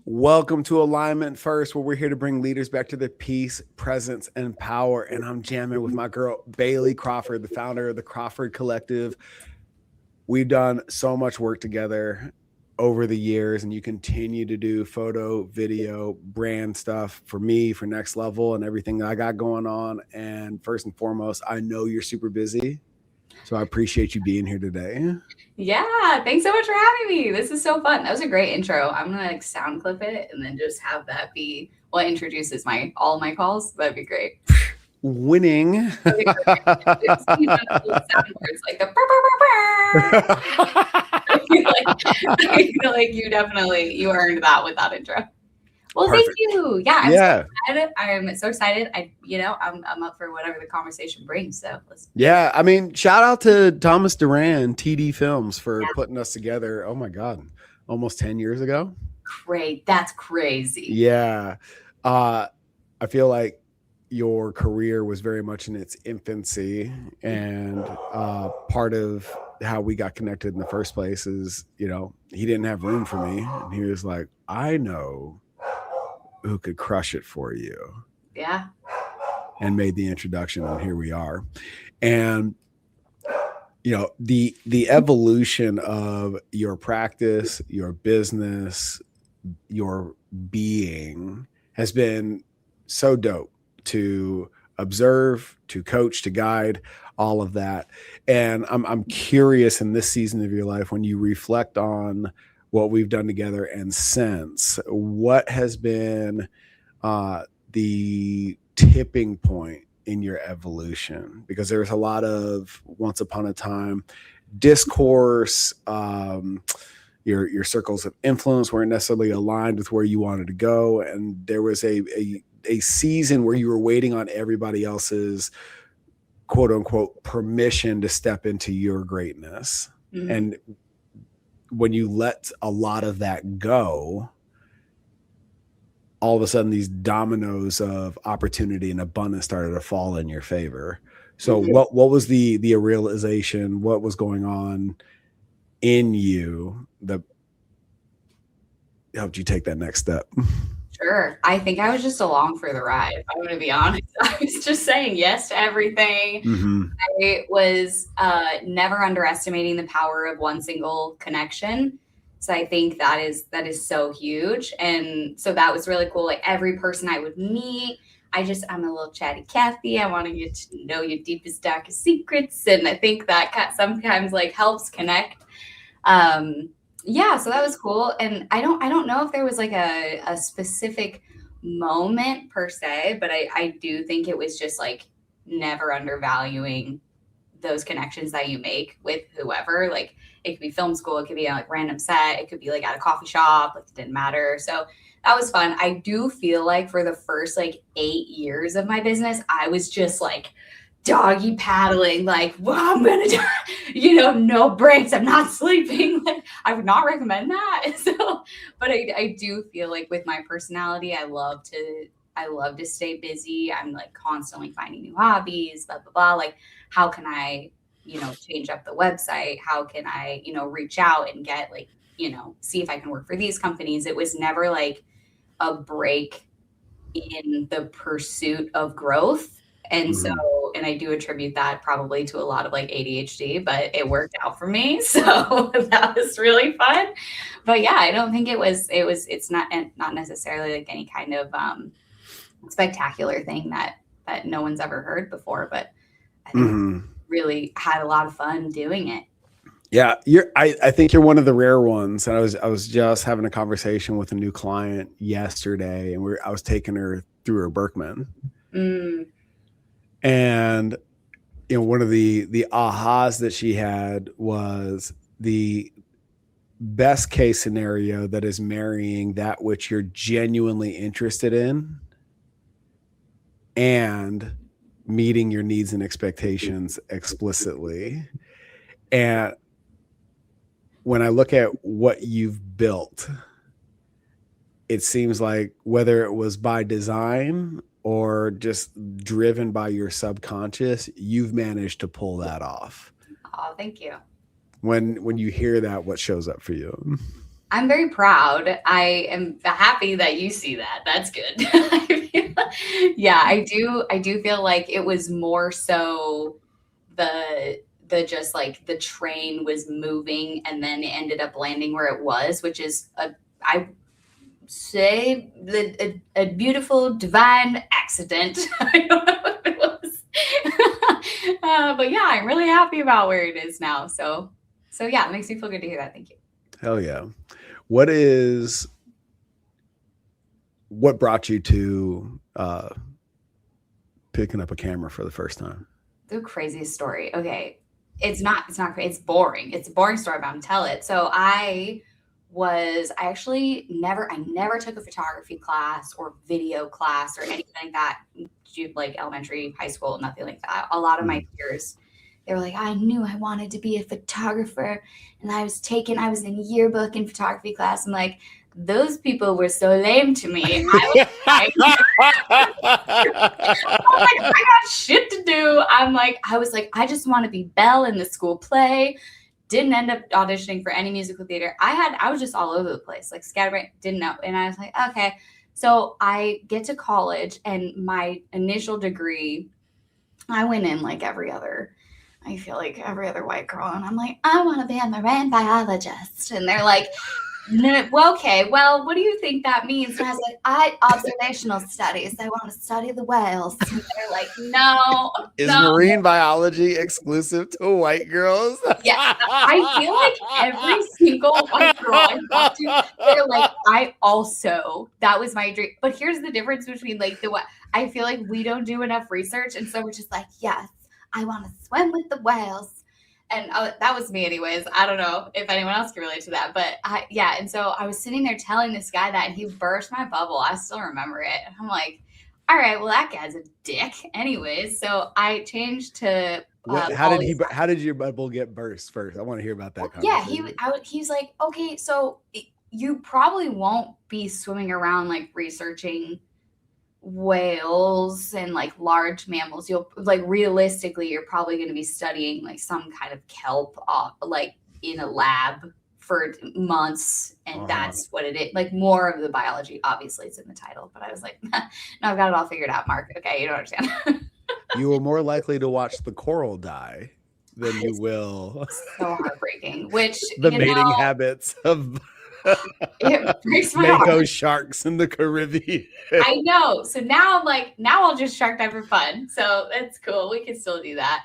Welcome to Alignment First, where we're here to bring leaders back to their peace, presence, and power. And I'm jamming with my girl, Bailey Crawford, the founder of the Crawford Collective. We've done so much work together over the years, and you continue to do photo, video, brand stuff for me, for Next Level, and everything that I got going on. And first and foremost, I know you're super busy, so I appreciate you being here today. Yeah, thanks so much for having me. This is so fun. That was a great intro. I'm gonna sound clip it and then just have that be what introduces all my calls. That'd be great. Winning. It's, sound words like the I feel like you earned that with that intro. Well, Perfect. thank you. Yeah, I'm so excited. I'm up for whatever the conversation brings. So I mean, shout out to Thomas Duran, TD Films, for putting us together. Oh my God, almost 10 years ago. Great. That's crazy. Yeah. I feel like your career was very much in its infancy, and part of how we got connected in the first place is, he didn't have room for me. And he was like, I know who could crush it for you. Yeah. And made the introduction, and here we are. And the evolution of your practice, your business, your being has been so dope to observe, to coach, to guide, all of that. And I'm curious, in this season of your life, when you reflect on what we've done together and since, what has been the tipping point in your evolution? Because there's a lot of once upon a time discourse, your circles of influence weren't necessarily aligned with where you wanted to go, and there was a season where you were waiting on everybody else's quote unquote permission to step into your greatness. Mm-hmm. And when you let a lot of that go, all of a sudden these dominoes of opportunity and abundance started to fall in your favor. So what was the realization? What was going on in you that helped you take that next step? Sure. I think I was just along for the ride, if I'm going to be honest. I was just saying yes to everything. Mm-hmm. I was never underestimating the power of one single connection. So I think that is so huge. And so that was really cool. Like every person I would meet, I'm a little chatty Cathy. I want to get to know your deepest, darkest secrets. And I think that sometimes helps connect. Yeah, so that was cool. And I don't know if there was a specific moment per se, but I do think it was just never undervaluing those connections that you make with whoever. Like it could be film school, it could be a random set, it could be at a coffee shop, it didn't matter. So that was fun. I do feel like for the first 8 years of my business, I was just doggy paddling, well, I'm gonna die, no breaks, I'm not sleeping. I would not recommend that. So, but I do feel with my personality, I love to stay busy. I'm constantly finding new hobbies, blah, blah, blah. How can I, change up the website? How can I, reach out and get see if I can work for these companies? It was never a break in the pursuit of growth. And mm-hmm. So, and I do attribute that probably to a lot of ADHD, but it worked out for me. So that was really fun. But yeah, I don't think it's not necessarily any kind of spectacular thing that no one's ever heard before, but I think mm-hmm. really had a lot of fun doing it. Yeah, I think you're one of the rare ones. And I was just having a conversation with a new client yesterday, and I was taking her through her Berkman. Mm. And one of the ahas that she had was the best case scenario that is marrying that which you're genuinely interested in and meeting your needs and expectations explicitly. And when I look at what you've built, it seems like whether it was by design or just driven by your subconscious, you've managed to pull that off. Oh, thank you. When you hear that, what shows up for you? I'm very proud. I am happy that you see that. That's good. Yeah, I do feel like it was more so the just like the train was moving and then it ended up landing where it was, which is I say a beautiful divine accident. I don't know what it was. But yeah, I'm really happy about where it is now. So yeah, it makes me feel good to hear that. Thank you. Hell yeah. What brought you to picking up a camera for the first time? The craziest story. Okay. It's not crazy. It's boring. It's a boring story, but I'm tell it. So I actually never took a photography class or video class or anything like that. Like elementary, high school, nothing like that. A lot of my peers, they were like, I knew I wanted to be a photographer. And I was in yearbook and photography class. I'm like, those people were so lame to me. I got shit to do. I was like, I just want to be Belle in the school play. Didn't end up auditioning for any musical theater. I was just all over the place, like scatterbrained, didn't know. And I was like, okay. So I get to college and my initial degree, I went in like I feel like every other white girl. And I'm like, I want to be a marine biologist. And they're like, no, well, okay, well, what do you think that means? And I was like, observational studies. I want to study the whales. And they're like, no. Is marine biology exclusive to white girls? Yeah, I feel like every single white girl I talked to, they're like, that was my dream. But here's the difference between like I feel like we don't do enough research. And so we're just like, yes, I want to swim with the whales. And that was me anyways. I don't know if anyone else can relate to that, but and so I was sitting there telling this guy that, and he burst my bubble. I still remember it. And I'm like, all right, well, that guy's a dick anyways. So I changed to how did your bubble get burst first? I want to hear about that conversation. Yeah, he's like, okay, so you probably won't be swimming around like researching whales and like large mammals. You'll like realistically you're probably going to be studying like some kind of kelp like in a lab for months, and that's what it is. Like more of the biology, obviously it's in the title, but I was like, no, I've got it all figured out, Mark. Okay, you don't understand. You were more likely to watch the coral die than you will so heartbreaking, which the mating habits of it breaks my Mako heart. sharks in the Caribbean. I know. So now I'm like, now I'll just shark dive for fun. So that's cool. We can still do that.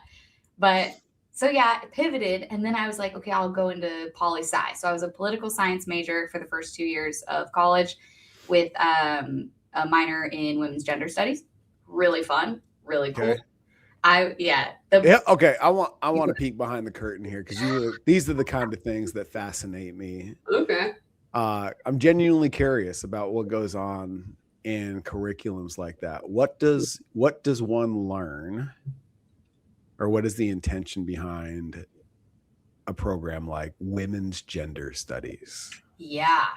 But so yeah, it pivoted. And then I was like, okay, I'll go into poli-sci. So I was a political science major for the first 2 years of college with a minor in women's gender studies. Really fun, really cool. Okay. Okay. I want to peek behind the curtain here because these are the kind of things that fascinate me. Okay. I'm genuinely curious about what goes on in curriculums like that. What does one learn, or what is the intention behind a program like women's gender studies? Yeah,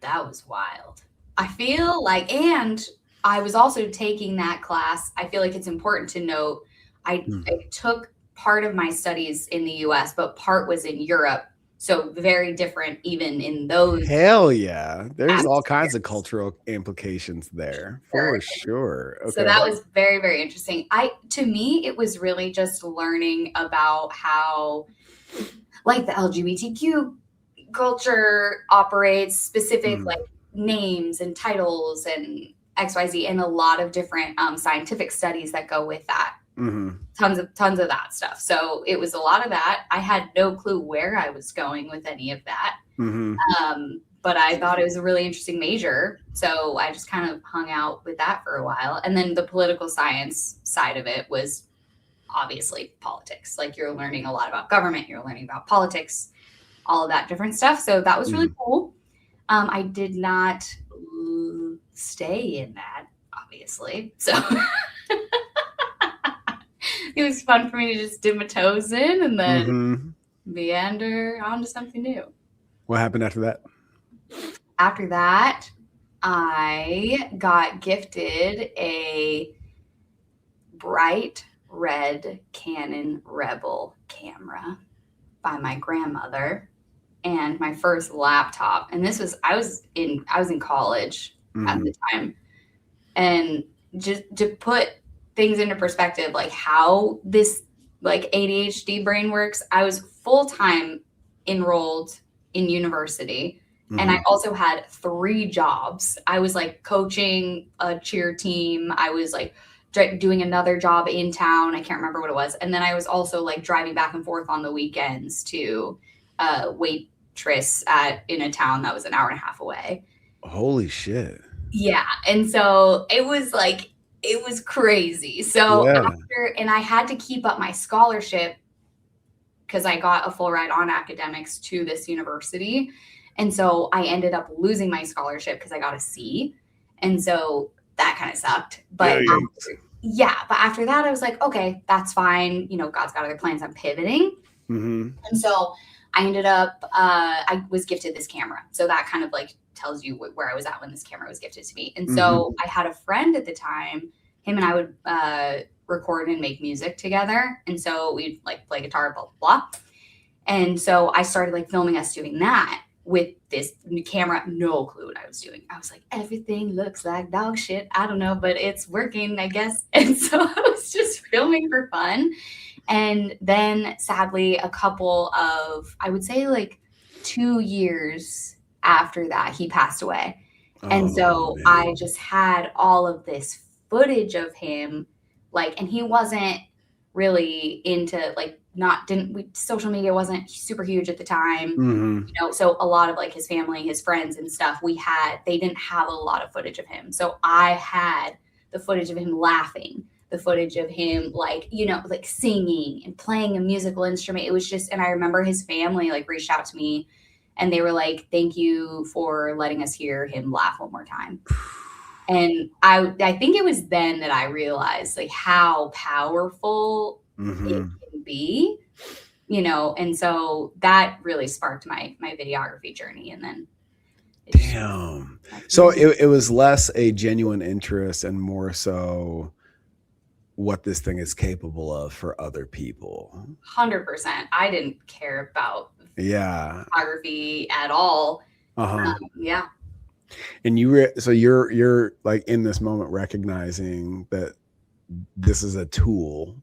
that was wild. I feel like, and I was also taking that class. I feel like it's important to note I took part of my studies in the US, but part was in Europe. So very different even in those. Hell yeah. There's all kinds of cultural implications there for sure. Okay. So that was very, very interesting. To me, it was really just learning about how like the LGBTQ culture operates, specific like names and titles and XYZ, and a lot of different scientific studies that go with that. Mm-hmm. Tons of that stuff. So it was a lot of that. I had no clue where I was going with any of that. Mm-hmm. But I thought it was a really interesting major. So I just kind of hung out with that for a while. And then the political science side of it was obviously politics. Like you're learning a lot about government, you're learning about politics, all of that different stuff. So that was really cool. I did not stay in that, obviously. So it was fun for me to just dip my toes in and then meander onto something new. What happened after that? After that, I got gifted a bright red Canon Rebel camera by my grandmother. and my first laptop. And I was in college at the time. And just to put things into perspective, like how this like ADHD brain works, I was full-time enrolled in university. And I also had 3 jobs. I was like coaching a cheer team. I was like doing another job in town. I can't remember what it was. And then I was also like driving back and forth on the weekends to waitress in a town that was an hour and a half away. Holy shit. Yeah. And so it was crazy. So and I had to keep up my scholarship because I got a full ride on academics to this university. And so I ended up losing my scholarship because I got a C. And so that kind of sucked. But after that, I was like, okay, that's fine. You know, God's got other plans. I'm pivoting. And so I ended up, I was gifted this camera. So that kind of like tells you where I was at when this camera was gifted to me. And so I had a friend at the time, him and I would record and make music together. And so we'd like play guitar, blah, blah, blah. And so I started like filming us doing that with this camera, no clue what I was doing. I was like, everything looks like dog shit. I don't know, but it's working, I guess. And so I was just filming for fun. And then sadly, a couple of, I would say like 2 years after that, he passed away. And so I just had all of this footage of him, like, and he wasn't really into like, social media wasn't super huge at the time, you know, so a lot of like his family, his friends and stuff, they didn't have a lot of footage of him. So I had the footage of him laughing, the footage of him like, you know, like singing and playing a musical instrument. It was just, and I remember his family like reached out to me and they were like, thank you for letting us hear him laugh one more time. And I think it was then that I realized like how powerful it can be, you know, and so that really sparked my videography journey. And then so it was less a genuine interest and more so what this thing is capable of for other people. 100%. I didn't care about photography at all. And you're like in this moment recognizing that this is a tool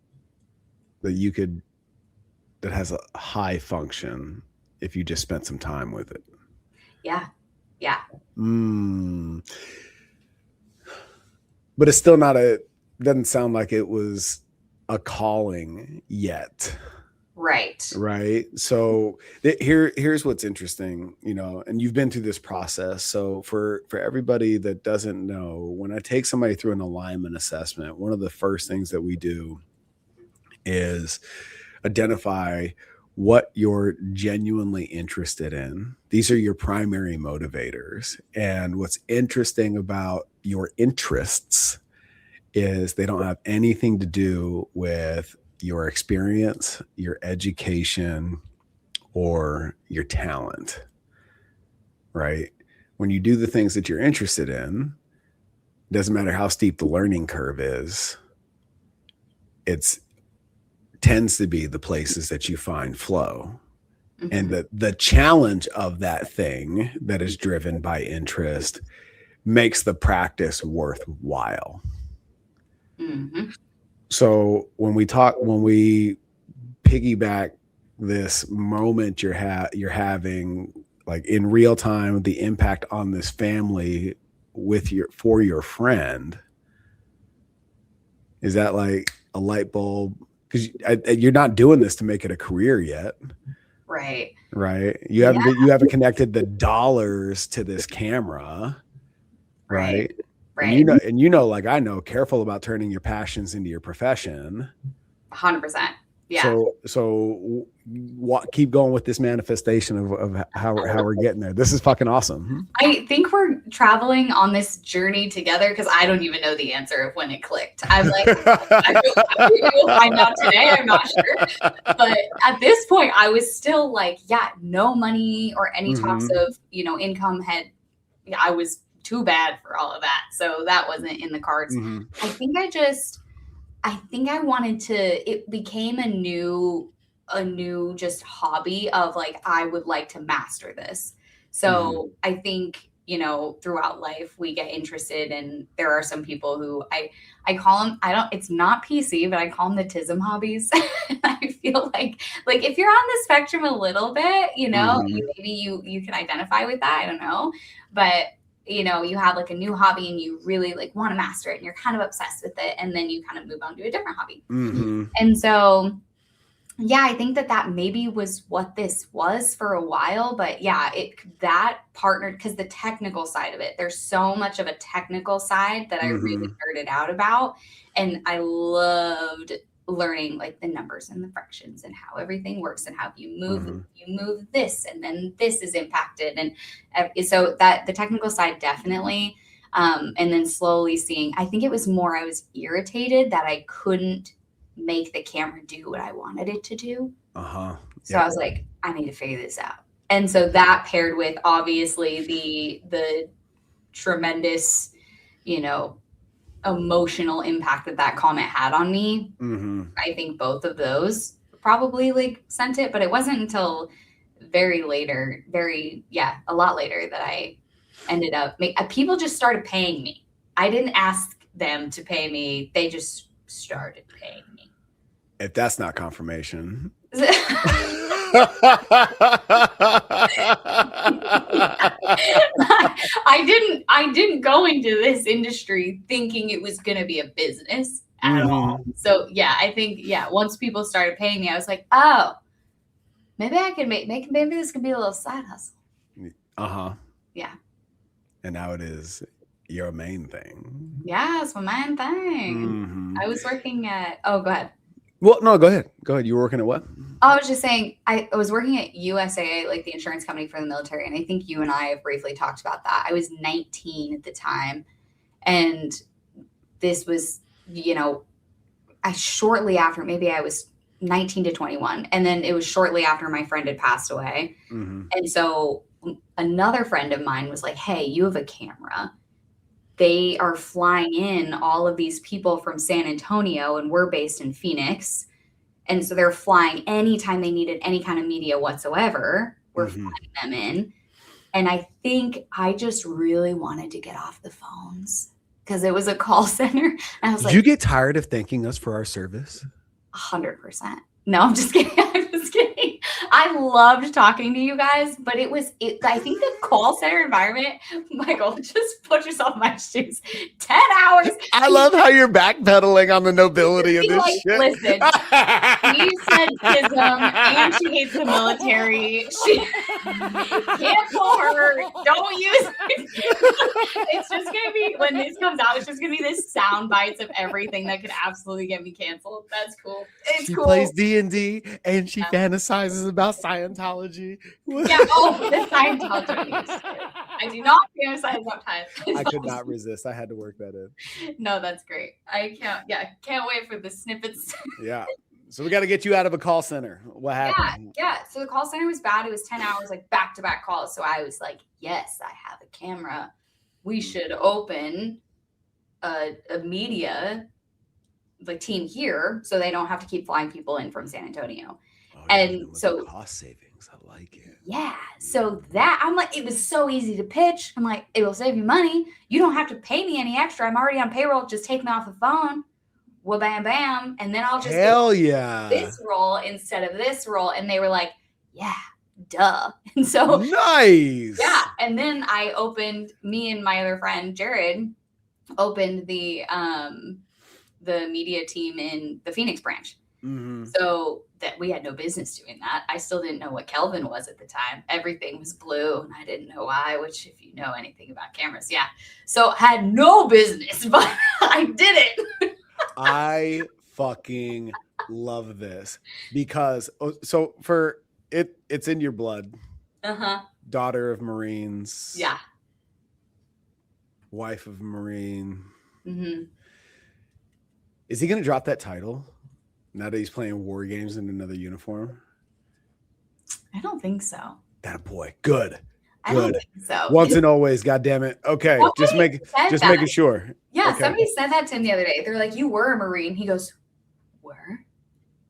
that has a high function if you just spent some time with it. Yeah. But it's still doesn't sound like it was a calling yet. Right. So here's what's interesting, you know, and you've been through this process. So for everybody that doesn't know, when I take somebody through an alignment assessment, one of the first things that we do is identify what you're genuinely interested in. These are your primary motivators. And what's interesting about your interests is they don't have anything to do with your experience, your education, or your talent, right? When you do the things that you're interested in, it doesn't matter how steep the learning curve is, it tends to be the places that you find flow. And the challenge of that thing that is driven by interest makes the practice worthwhile. So when we piggyback this moment you're having like in real time, the impact on this family for your friend, is that like a light bulb? Because you're not doing this to make it a career yet. Right. You haven't connected the dollars to this camera. Right. And you know, like I know, careful about turning your passions into your profession. 100%. Yeah. So keep going with this manifestation of how we're getting there. This is fucking awesome. I think we're traveling on this journey together because I don't even know the answer of when it clicked. I'm like, we'll find out today. I'm not sure. But at this point, I was still like, no money or any talks of, you know, income I was too bad for all of that. So that wasn't in the cards. I think I wanted to, it became a new a new just hobby of like, I would like to master this. So I think, you know, throughout life we get interested, and there are some people who I call them, it's not PC, but I call them the TISM hobbies. I feel like if you're on the spectrum a little bit, you know, maybe you can identify with that. I don't know. But you know, you have like a new hobby and you really like want to master it and you're kind of obsessed with it. And then you kind of move on to a different hobby. And so, yeah, I think that maybe was what this was for a while. But yeah, that partnered, because the technical side of it, there's so much of a technical side that I really nerded out about. And I loved learning like the numbers and the fractions and how everything works and how you move this and then this is impacted. And so that the technical side definitely, and then slowly seeing, I think it was more, I was irritated that I couldn't make the camera do what I wanted it to do. So I was like, I need to figure this out. And so that paired with obviously the tremendous, you know, emotional impact that comment had on me. I think both of those probably like sent it, but it wasn't until a lot later that I ended up people just started paying me. I didn't ask them to pay me. They just started paying me. If that's not confirmation. I didn't go into this industry thinking it was going to be a business at all. So yeah, I think, once people started paying me, I was like, oh, maybe I can maybe this could be a little side hustle. Yeah. And now it is your main thing. Yeah, it's my main thing. I was working at, go ahead. Well, no, go ahead. You were working at what? I was just saying, I was working at USAA, like the insurance company for the military. And I think you and I have briefly talked about that. I was 19 at the time. And this was, you know, shortly after, maybe I was 19 to 21. And then it was shortly after my friend had passed away. And so another friend of mine was like, hey, you have a camera. They are flying in all of these people from San Antonio, and we're based in Phoenix. And so they're flying anytime they needed any kind of media whatsoever. We're flying them in. And I think I just really wanted to get off the phones because it was a call center. And I was like, did you get tired of thanking us for our service? 100%. No, I'm just kidding. I'm just kidding. I loved talking to you guys, but I think the call center environment, Michael, just put yourself in my shoes. 10 hours. I love how you're backpedaling on the nobility of this shit. Listen, she said schism and she hates the military. She can't pull her. Don't use it. It's just going to be, when this comes out, it's just going to be this sound bites of everything that could absolutely get me canceled. That's cool. She plays D&D and she fantasizes about Scientology. Yeah, the Scientology. I do not fantasize about time. I could not resist. I had to work that in. No, that's great. I can't wait for the snippets. Yeah. So we got to get you out of a call center. What happened? Yeah. So the call center was bad. It was 10 hours, like back-to-back calls. So I was like, yes, I have a camera. We should open a media like team here so they don't have to keep flying people in from San Antonio. And so cost savings, I like it. Yeah. So that I'm like, it was so easy to pitch. I'm like, it will save you money. You don't have to pay me any extra. I'm already on payroll. Just take me off the phone. Well, bam, bam. And then I'll just this role instead of this role. And they were like, yeah, duh. And so nice. Yeah. And then me and my other friend, Jared, opened the media team in the Phoenix branch. So that we had no business doing that. I still didn't know what Kelvin was at the time. Everything was blue and I didn't know why, which if you know anything about cameras, yeah. So had no business, but I did it. I fucking love this because it's in your blood. Daughter of Marines. Yeah. Wife of a Marine. Is he going to drop that title now that he's playing war games in another uniform? I don't think so. That boy. Good. I don't think so. Once and always, God damn it. Okay. Just making sure. Yeah. Okay. Somebody said that to him the other day. They're like, you were a Marine. He goes, were?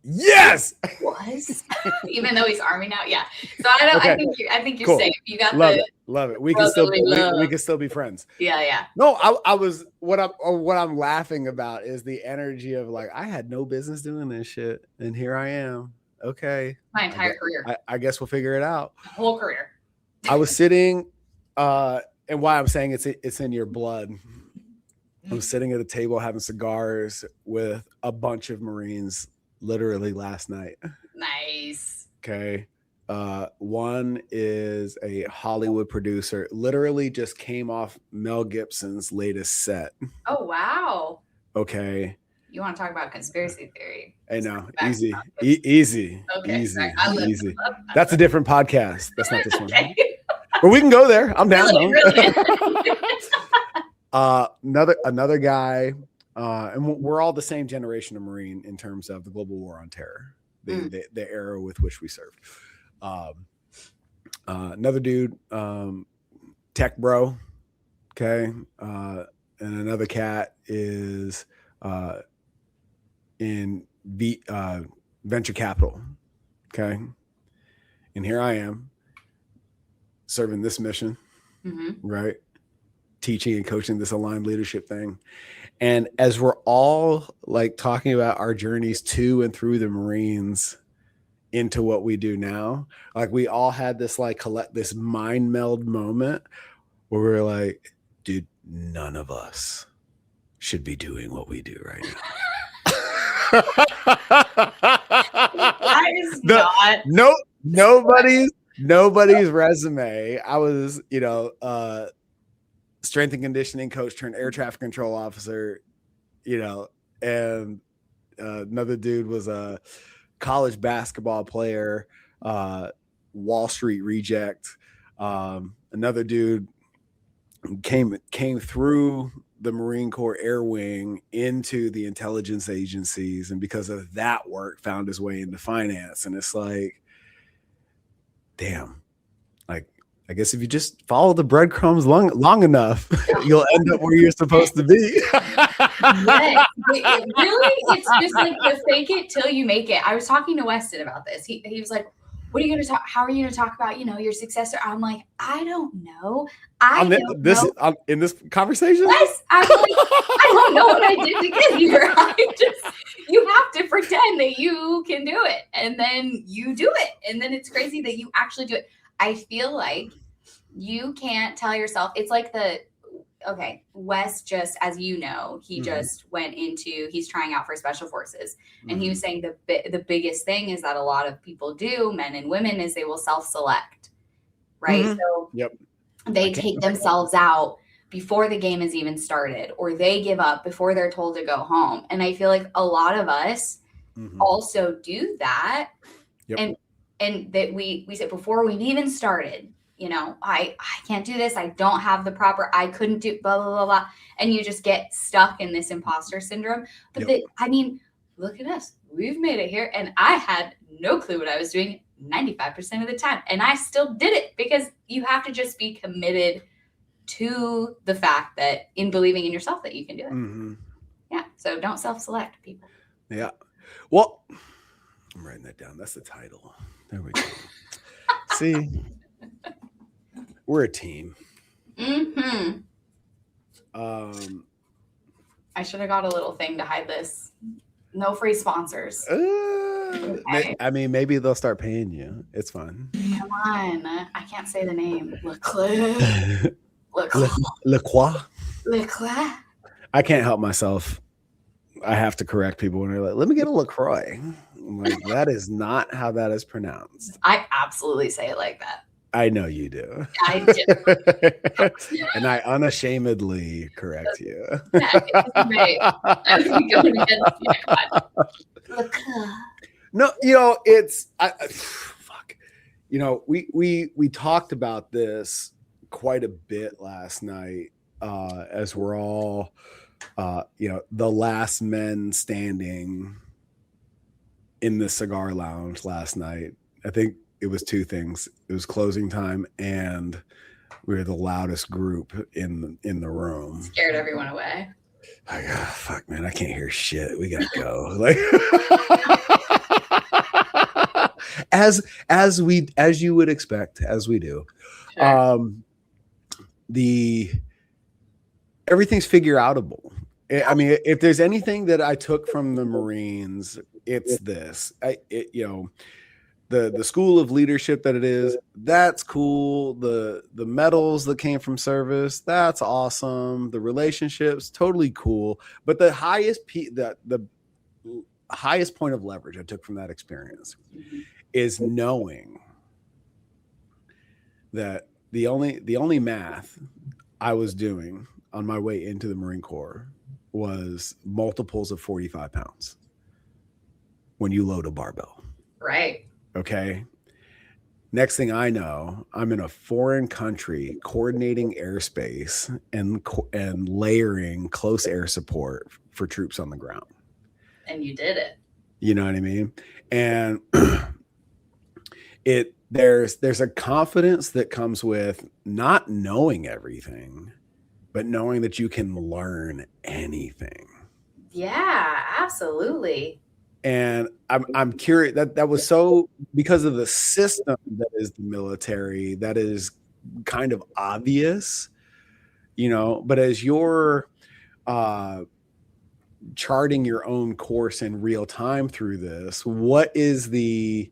Yes. Was even though he's Army now. Yeah. So I don't. Okay. I think you're Cool. safe. You got Love the it. Love it. We can still be friends. Yeah. No, I was what I'm laughing about is the energy of like I had no business doing this shit, and here I am. Okay. My entire career. I guess we'll figure it out. Whole career. I was sitting, and why I'm saying it's in your blood. I'm sitting at a table having cigars with a bunch of Marines literally last night. Nice. Okay. One is a Hollywood producer, literally just came off Mel Gibson's latest set. Oh, wow. Okay. You want to talk about conspiracy theory? I know. Easy. Easy. Okay. Easy. Right. Easy. That's a different podcast. That's not this one. But we can go there. I'm down. Really. Another guy, and we're all the same generation of Marine in terms of the global war on terror, the era with which we served. Another dude, tech bro, okay, and another cat is in venture capital, okay, and here I am serving this mission, right? Teaching and coaching this aligned leadership thing. And as we're all like talking about our journeys to and through the Marines into what we do now, like we all had this like this mind meld moment where we were like, dude, none of us should be doing what we do right now. That is not. Nobody's resume. I was, strength and conditioning coach turned air traffic control officer, and another dude was a college basketball player, Wall Street reject. Another dude came through the Marine Corps Air Wing into the intelligence agencies, and because of that work found his way into finance. And it's like, damn, like, I guess if you just follow the breadcrumbs long enough, you'll end up where you're supposed to be. Yes. It's just like the fake it till you make it. I was talking to Weston about this. He was like, what are you going to talk? How are you going to talk about, your successor? I'm like, I don't know. In this conversation? Yes. I'm like, I don't know what I did to get here. You have to pretend that you can do it. And then you do it. And then it's crazy that you actually do it. I feel like you can't tell yourself. It's like Wes just, as you know, he just went into, he's trying out for special forces. And he was saying the biggest thing is that a lot of people do, men and women, is they will self-select, right? So they take themselves out before the game is even started, or they give up before they're told to go home. And I feel like a lot of us also do that. And that we said before we've even started, I can't do this. I don't have the proper, I couldn't do blah, blah, blah, blah. And you just get stuck in this imposter syndrome. But look at us. We've made it here. And I had no clue what I was doing 95% of the time. And I still did it because you have to just be committed to the fact that in believing in yourself that you can do it. Yeah. So don't self-select, people. Yeah. Well, I'm writing that down. That's the title. There we go. See, we're a team. I should have got a little thing to hide this. No free sponsors. Okay. I mean, maybe they'll start paying you. It's fine. Come on. I can't say the name. LeClaire. LeClaire. I can't help myself. I have to correct people when they're like, let me get a LaCroix. I'm like, that is not how that is pronounced. I absolutely say it like that. I know you do. I do. And I unashamedly correct you. No, it's fuck. We talked about this quite a bit last night as we're all the last men standing in the cigar lounge last night. I think it was two things. It was closing time, and we were the loudest group in the room. Scared everyone away. Like, fuck, man, I can't hear shit. We gotta go. Like, as you would expect, as we do. Sure. Everything's figure outable. I mean, if there's anything that I took from the Marines, it's this. The school of leadership that it is, that's cool. The medals that came from service, that's awesome. The relationships, totally cool. But the highest point of leverage I took from that experience is knowing that the only math I was doing on my way into the Marine Corps was multiples of 45 pounds when you load a barbell. Right. Okay. Next thing I know, I'm in a foreign country coordinating airspace and layering close air support for troops on the ground. And you did it. You know what I mean? And there's a confidence that comes with not knowing everything, but knowing that you can learn anything. Yeah, absolutely. And I'm curious that was so, because of the system that is the military, that is kind of obvious, but as you're charting your own course in real time through this, what's the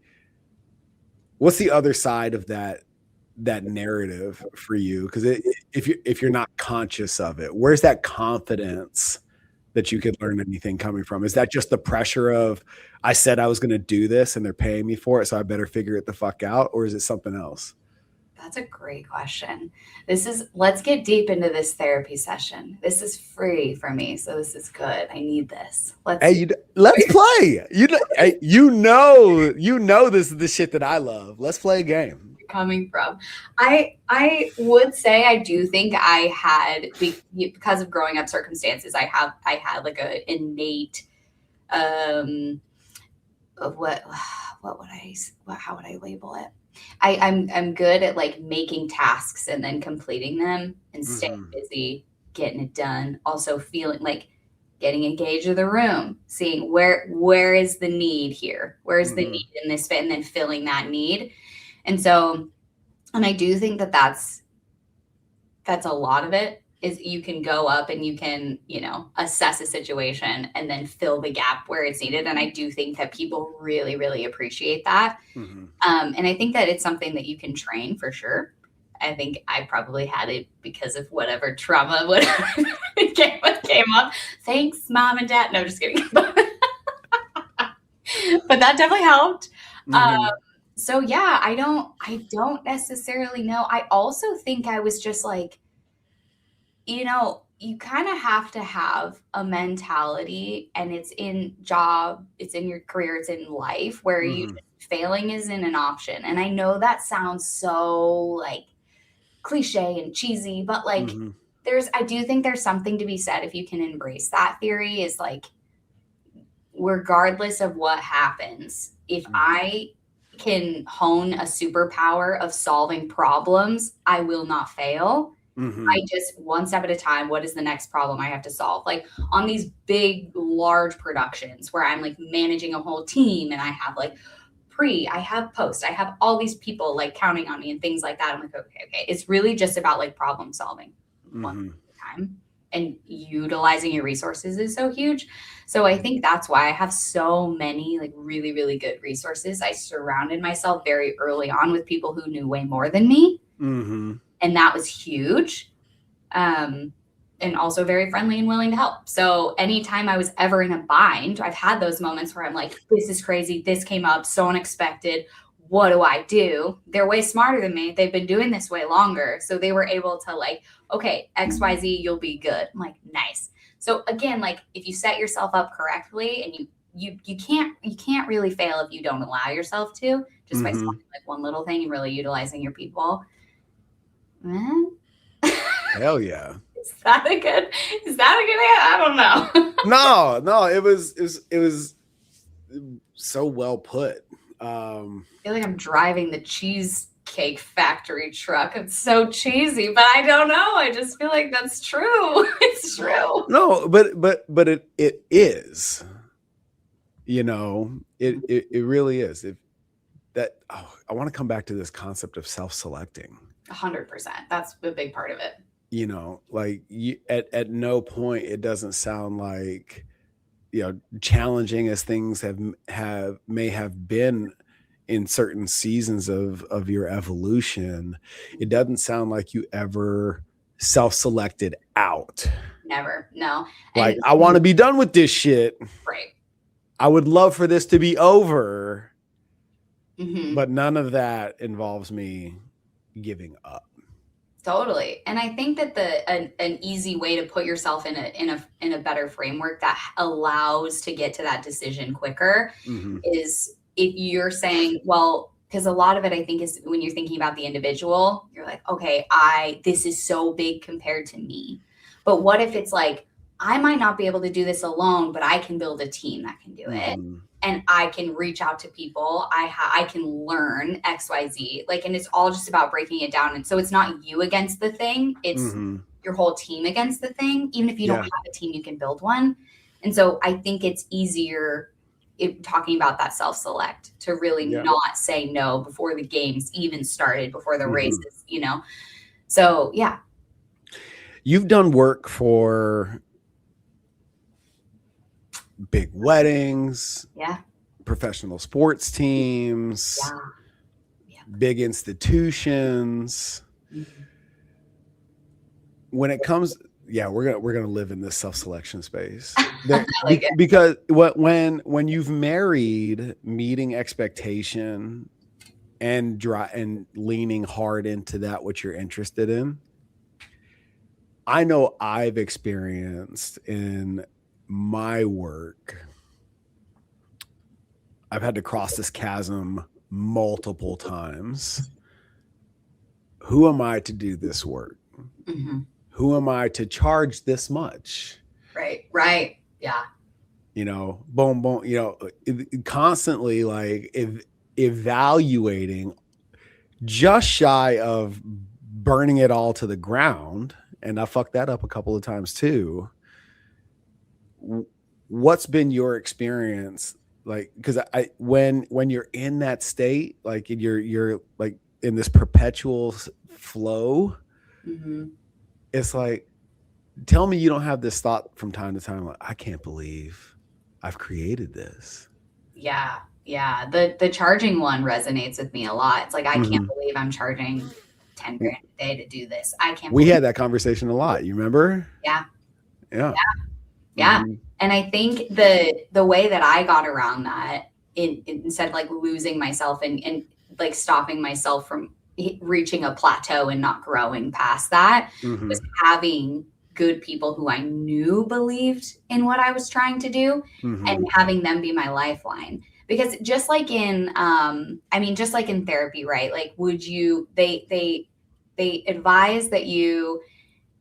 other side of that narrative for you? Because if you're not conscious of it, where's that confidence that you could learn anything coming from? Is that just the pressure of, I said I was going to do this and they're paying me for it, so I better figure it the fuck out? Or is it something else? That's a great question. Let's get deep into this therapy session. This is free for me, so this is good. I need this. Let's play. This is the shit that I love. Let's play a game. Coming from, I would say I do think I had, because of growing up circumstances, I had like a innate how would I label it? I'm good at like making tasks and then completing them and staying busy, getting it done. Also feeling like getting engaged with the room, seeing where is the need here? Where's the need in this fit? And then filling that need. And so, and I do think that's a lot of it, is you can go up and you can, assess a situation and then fill the gap where it's needed. And I do think that people really, really appreciate that. And I think that it's something that you can train for sure. I think I probably had it because of whatever trauma came up. Thanks, mom and dad. No, just kidding. But that definitely helped. So yeah, I don't necessarily know. I also think I was just like, you kind of have to have a mentality, and it's in job, it's in your career, it's in life, where failing isn't an option. And I know that sounds so like cliche and cheesy, but like I do think there's something to be said if you can embrace that theory, is like, regardless of what happens, if I can hone a superpower of solving problems, I will not fail. I just, one step at a time, what is the next problem I have to solve? Like on these big, large productions where I'm like managing a whole team, and I have like I have post, I have all these people like counting on me and things like that. I'm like, okay. It's really just about like problem solving one at a time, and utilizing your resources is so huge. So I think that's why I have so many like really, really good resources. I surrounded myself very early on with people who knew way more than me. And that was huge. And also very friendly and willing to help. So anytime I was ever in a bind, I've had those moments where I'm like, this is crazy. This came up so unexpected. What do I do? They're way smarter than me. They've been doing this way longer. So they were able to like, okay, XYZ, you'll be good. I'm like, nice. So again, like if you set yourself up correctly, and you can't really fail if you don't allow yourself to, just by solving like one little thing and really utilizing your people. Hell yeah. Is that a good I don't know. No, it was so well put. I feel like I'm driving the cheesecake factory truck. It's so cheesy, but I don't know. I just feel like that's true. It's true. No, but it is. It really is. I want to come back to this concept of self-selecting. 100%. That's a big part of it. You know, like at no point it doesn't sound like, you know, challenging as things may have been in certain seasons of your evolution, it doesn't sound like you ever self-selected out. Never. No. Like, I want to be done with this shit. Right. I would love for this to be over. But none of that involves me giving up. Totally. And I think that an easy way to put yourself in a better framework that allows to get to that decision quicker is if you're saying, well, because a lot of it I think is when you're thinking about the individual, you're like, okay, this is so big compared to me. But what if it's like, I might not be able to do this alone, but I can build a team that can do it. And I can reach out to people. I can learn XYZ. Like, and it's all just about breaking it down. And so it's not you against the thing. It's your whole team against the thing. Even if you don't have a team, you can build one. And so I think it's easier talking about that self-select to really not say no before the games even started, before the races, you know? So, yeah. You've done work for big weddings, professional sports teams, big institutions. When it comes, we're gonna live in this self-selection space. Because when you've married meeting expectation and leaning hard into that what you're interested in, I know I've experienced in my work, I've had to cross this chasm multiple times. Who am I to do this work? Who am I to charge this much? Right. Yeah. You know, boom, boom, you know, constantly like evaluating, just shy of burning it all to the ground. And I fucked that up a couple of times too. What's been your experience like? Because when you're in that state, like you're like in this perpetual flow, it's like, tell me you don't have this thought from time to time, like, I can't believe I've created this. Yeah. The charging one resonates with me a lot. It's like, I can't believe I'm charging 10 grand a day to do this. I can't. We had that conversation a lot. You remember? Yeah. Yeah. And I think the way that I got around that, instead of like losing myself and like stopping myself from reaching a plateau and not growing past that, was having good people who I knew believed in what I was trying to do and having them be my lifeline. Because just like in therapy, right? Like, they advise that you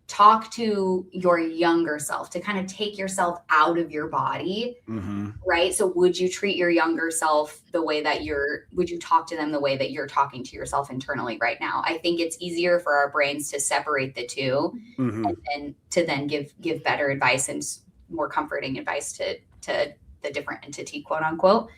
talk to your younger self, to kind of take yourself out of your body, right? So would you treat your younger self the way that would you talk to them the way that you're talking to yourself internally right now? I think it's easier for our brains to separate the two and then to then give better advice and more comforting advice to the different entity, quote unquote.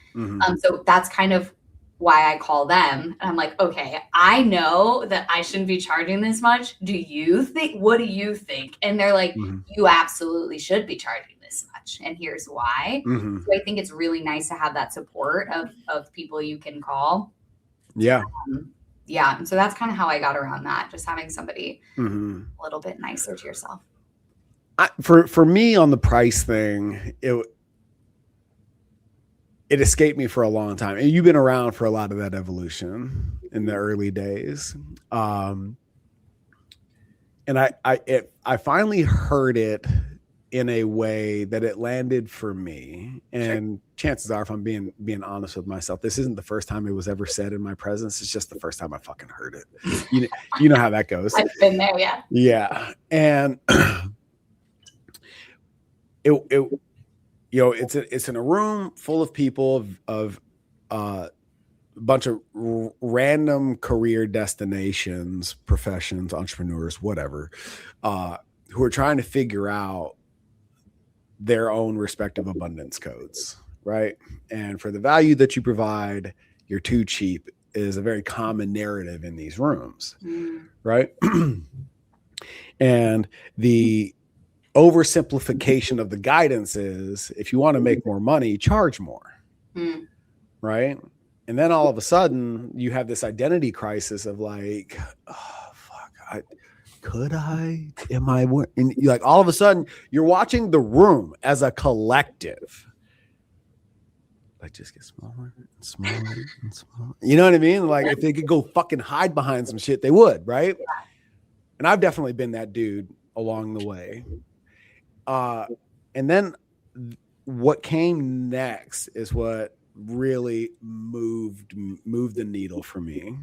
So that's kind of why I call them. And I'm like, okay, I know that I shouldn't be charging this much. What do you think? And they're like, you absolutely should be charging this much. And here's why. So I think it's really nice to have that support of people you can call. Yeah. So that's kind of how I got around that. Just having somebody a little bit nicer to yourself. For me on the price thing, it escaped me for a long time. And you've been around for a lot of that evolution in the early days. And I finally heard it in a way that it landed for me. And chances are, if I'm being honest with myself, this isn't the first time it was ever said in my presence. It's just the first time I fucking heard it. You know how that goes. I've been there. Yeah. Yeah. And it's in a room full of people of a bunch of random career destinations, professions, entrepreneurs, whatever, who are trying to figure out their own respective abundance codes, right? And for the value that you provide, you're too cheap is a very common narrative in these rooms, Mm. right? And the oversimplification of the guidance is, if you want to make more money, charge more, right? And then all of a sudden you have this identity crisis of like, oh, fuck, am I, and like all of a sudden you're watching the room as a collective, like just get smaller and smaller and smaller. You know what I mean? Like if they could go fucking hide behind some shit, they would, right? Yeah. And I've definitely been that dude along the way. And then what came next is what really moved the needle for me.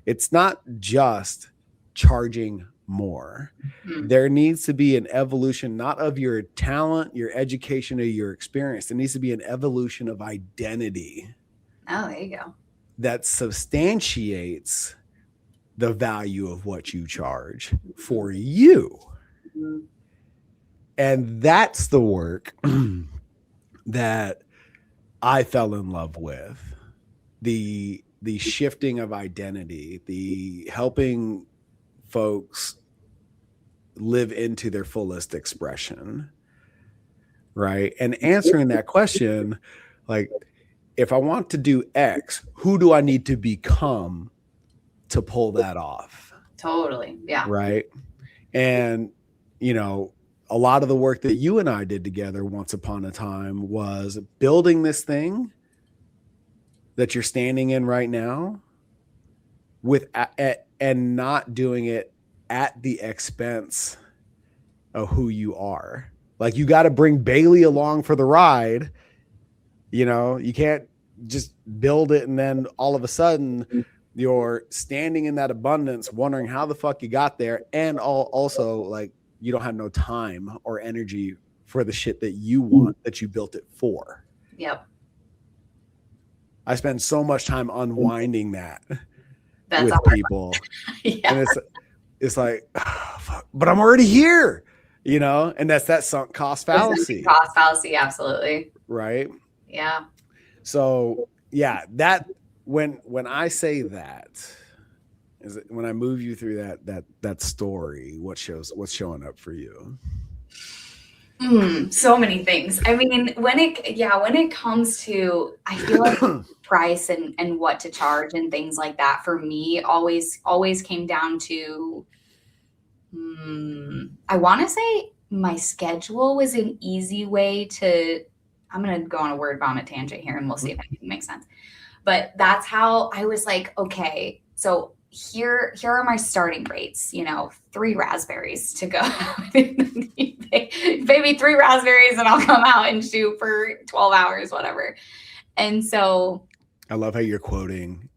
It's not just charging more. There needs to be an evolution, not of your talent, your education, or your experience. There needs to be an evolution of identity. Oh, there you go. That substantiates the value of what you charge for you. And that's the work that I fell in love with. The shifting of identity, the helping folks live into their fullest expression, right? And answering that question, like, if I want to do X, who do I need to become to pull that off? Totally. Yeah. Right. And, you know, a lot of the work that you and I did together once upon a time was building this thing that you're standing in right now and not doing it at the expense of who you are. Like, you got to bring Bailey along for the ride. You know, you can't just build it and then all of a sudden you're standing in that abundance, wondering how the fuck you got there. And also, like, you don't have no time or energy for the shit that you want, that you built it for. Yep. I spend so much time unwinding that with people. Yeah. And it's like, oh, fuck, but I'm already here, you know? And that's that sunk cost fallacy. Cost fallacy, absolutely. Right? Yeah. So yeah, that when I say that, is it, when I move you through that story, what's showing up for you? So many things. I mean, when it comes to, I feel like price and what to charge and things like that, for me, always came down to, I want to say my schedule was an easy way to, I'm going to go on a word vomit tangent here and we'll see if anything makes sense. But that's how I was like, okay, so here are my starting rates, 3 raspberries to go. Maybe 3 raspberries and I'll come out and shoot for 12 hours, whatever. And so I love how you're quoting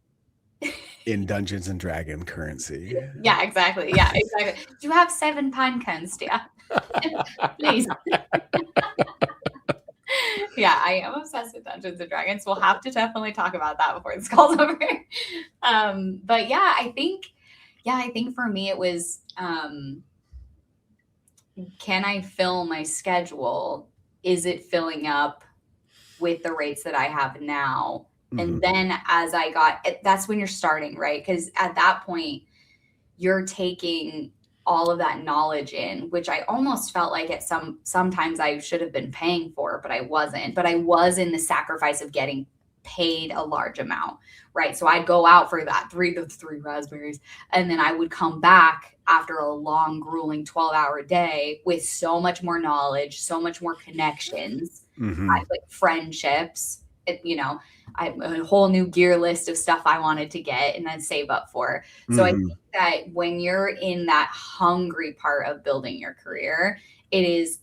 in Dungeons and Dragon currency. Yeah, exactly. Yeah, exactly. Do you have 7 pine cones, dear? Please. Yeah, I am obsessed with Dungeons and Dragons. We'll have to definitely talk about that before this call's over. But yeah, I think for me it was, can I fill my schedule? Is it filling up with the rates that I have now? Mm-hmm. And then that's when you're starting, right? Because at that point, you're taking all of that knowledge in, which I almost felt like sometimes I should have been paying for, but I wasn't. But I was in the sacrifice of getting paid a large amount, right? So I'd go out for that 3 raspberries, and then I would come back after a long, grueling 12-hour day with so much more knowledge, so much more connections, like friendships, I a whole new gear list of stuff I wanted to get and then save up for. So I think that when you're in that hungry part of building your career, it is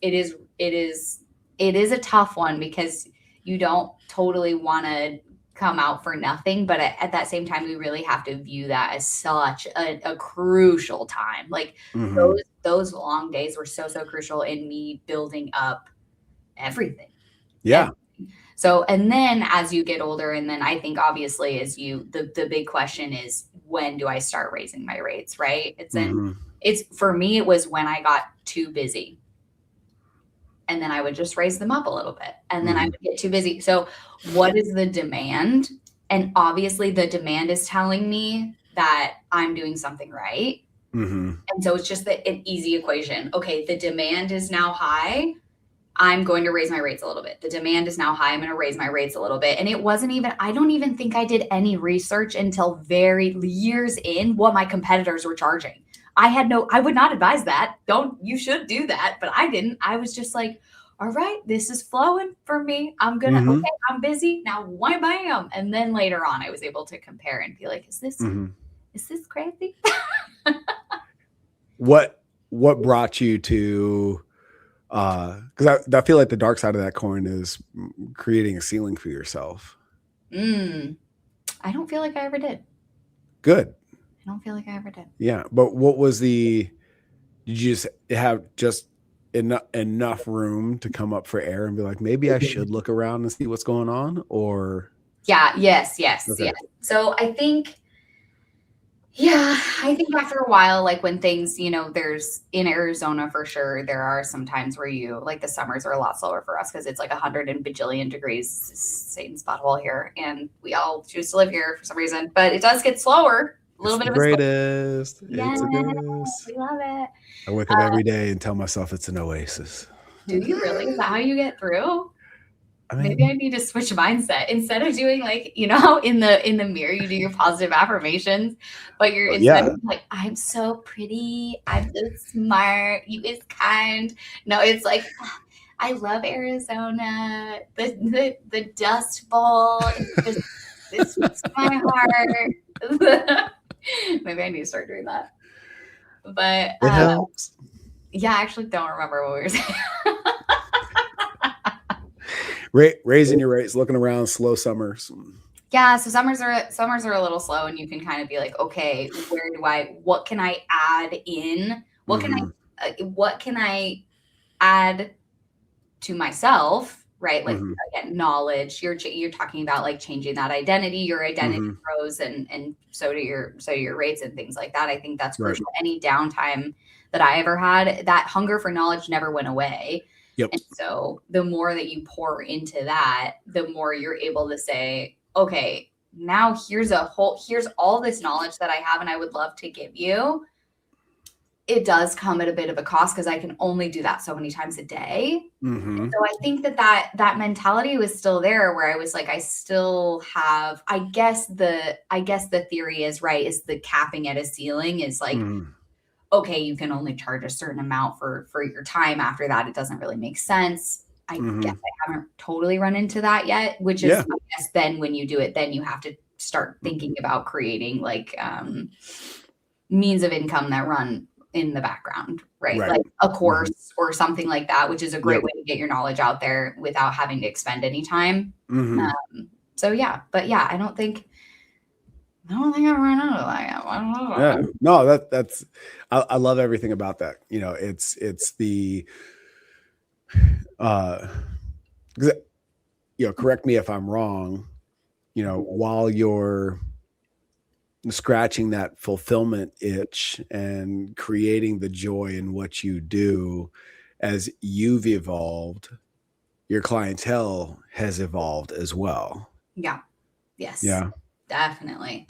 a tough one, because you don't totally want to come out for nothing. But at that same time, we really have to view that as such a crucial time. Like those long days were so crucial in me building up everything. Yeah. So, and then as you get older, and then I think obviously the big question is, when do I start raising my rates, right? For me, it was when I got too busy. And then I would just raise them up a little bit, and then I would get too busy. So what is the demand And obviously the demand is telling me that I'm doing something right. Mm-hmm. And so it's just an easy equation. Okay, the demand is now high. I'm going to raise my rates a little bit. The demand is now high. I'm going to raise my rates a little bit. And it wasn't even, I don't even think I did any research until very years in what my competitors were charging. I would not advise that. You should do that. But I didn't. I was just like, all right, this is flowing for me. Mm-hmm. Okay, I'm busy. Now, why bam? And then later on, I was able to compare and be like, is this crazy? What brought you to, because I feel like the dark side of that coin is creating a ceiling for yourself. I don't feel like I ever did. Good. I don't feel like I ever did. Yeah. But what was did you just have just enough room to come up for air and be like, maybe I should look around and see what's going on? Or yes. okay. So I think after a while, like when things, there's in Arizona for sure, there are some times where the summers are a lot slower for us because it's like 100 and bajillion degrees, Satan's butthole here. And we all choose to live here for some reason, but it does get slower. A little bit of greatest. Yes, It's we love it. I wake up every day and tell myself it's an oasis. Do you really? Is that how you get through? I mean, maybe I need to switch mindset instead of doing in the mirror you do your positive affirmations, but you're instead of like, I'm so pretty, I'm so smart, you is kind. No, it's like, I love Arizona, the Dust Bowl, it's my heart. Maybe I need to start doing that. But it helps. Yeah, I actually don't remember what we were saying. Raising your rates, looking around, slow summers. Yeah, so summers are a little slow, and you can kind of be like, okay, what can I add in? What can I add to myself, right? Like again, knowledge. You're talking about like changing that identity. Your identity grows, and so do your rates and things like that. I think that's crucial. Any downtime that I ever had, that hunger for knowledge never went away. Yep. And so the more that you pour into that, the more you're able to say, okay, now here's all this knowledge that I have and I would love to give you. It does come at a bit of a cost because I can only do that so many times a day. So I think that mentality was still there where I was like, I still have, I guess the theory is right, is the capping at a ceiling is like, okay, you can only charge a certain amount for your time. After that, it doesn't really make sense. I guess I haven't totally run into that yet, which is, I guess then when you do it, then you have to start thinking about creating like means of income that run in the background, right? Like a course or something like that, which is a great way to get your knowledge out there without having to expend any time. So yeah, but yeah, I don't think I've run out of that. I don't know. Yeah, no, that's I love everything about that. It's the correct me if I'm wrong. While you're scratching that fulfillment itch and creating the joy in what you do, as you've evolved, your clientele has evolved as well. Yeah. Yes. Yeah. Definitely.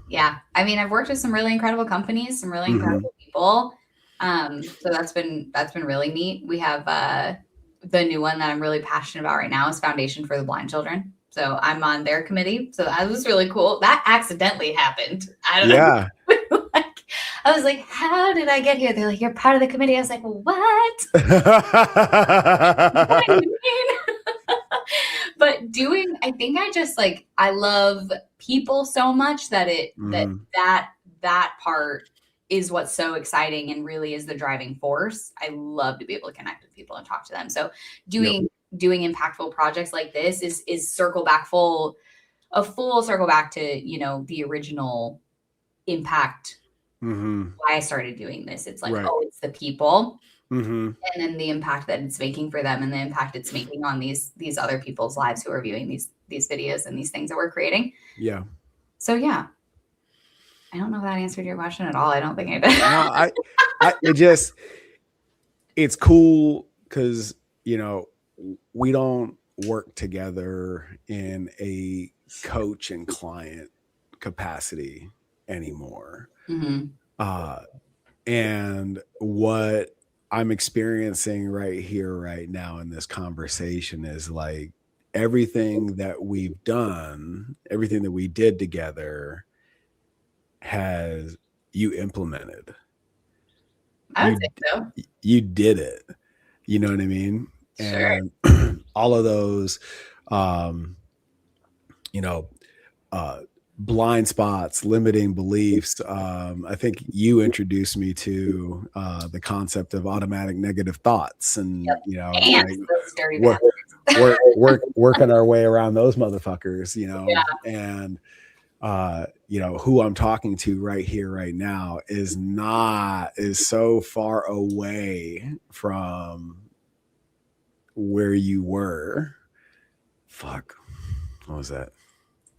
Yeah. I mean, I've worked with some really incredible companies, some really incredible people. So that's been really neat. We have the new one that I'm really passionate about right now is Foundation for the Blind Children. So I'm on their committee. So that was really cool. That accidentally happened. I don't know. I was like, how did I get here? They're like, you're part of the committee. I was like, what? What do you mean? But I think I love people so much that that part is what's so exciting and really is the driving force. I love to be able to connect with people and talk to them. So doing impactful projects like this is a full circle back to, the original impact. Why I started doing this. It's like, it's the people. And then the impact that it's making for them and the impact it's making on these other people's lives who are viewing these videos and these things that we're creating. Yeah. So yeah. I don't know if that answered your question at all. I don't think I did. It's cool because, we don't work together in a coach and client capacity anymore. And what I'm experiencing right here, right now in this conversation is like everything that we've done, everything that we did together has you implemented. I would say so. You did it. You know what I mean? Sure. And all of those, blind spots, limiting beliefs. I think you introduced me to the concept of automatic negative thoughts, and and those dirty working our way around those motherfuckers. Yeah. And who I'm talking to right here, right now is so far away from where you were. Fuck. What was that?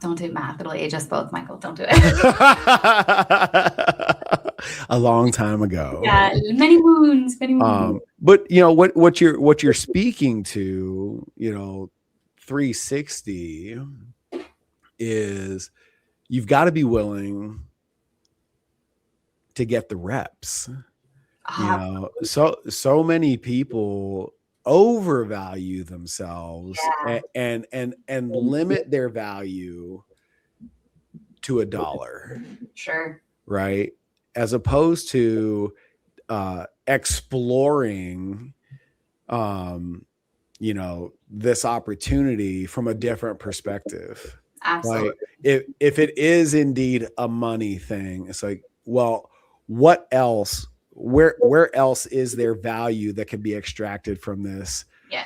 Don't do math. It'll age us both, Michael. Don't do it. A long time ago. Yeah, many moons. But what you're speaking to, 360 is you've got to be willing to get the reps. So many people overvalue themselves and limit their value to $1. Sure. Right. As opposed to exploring this opportunity from a different perspective. Absolutely. Like if it is indeed a money thing, it's like, well, what else? Where else is there value that can be extracted from this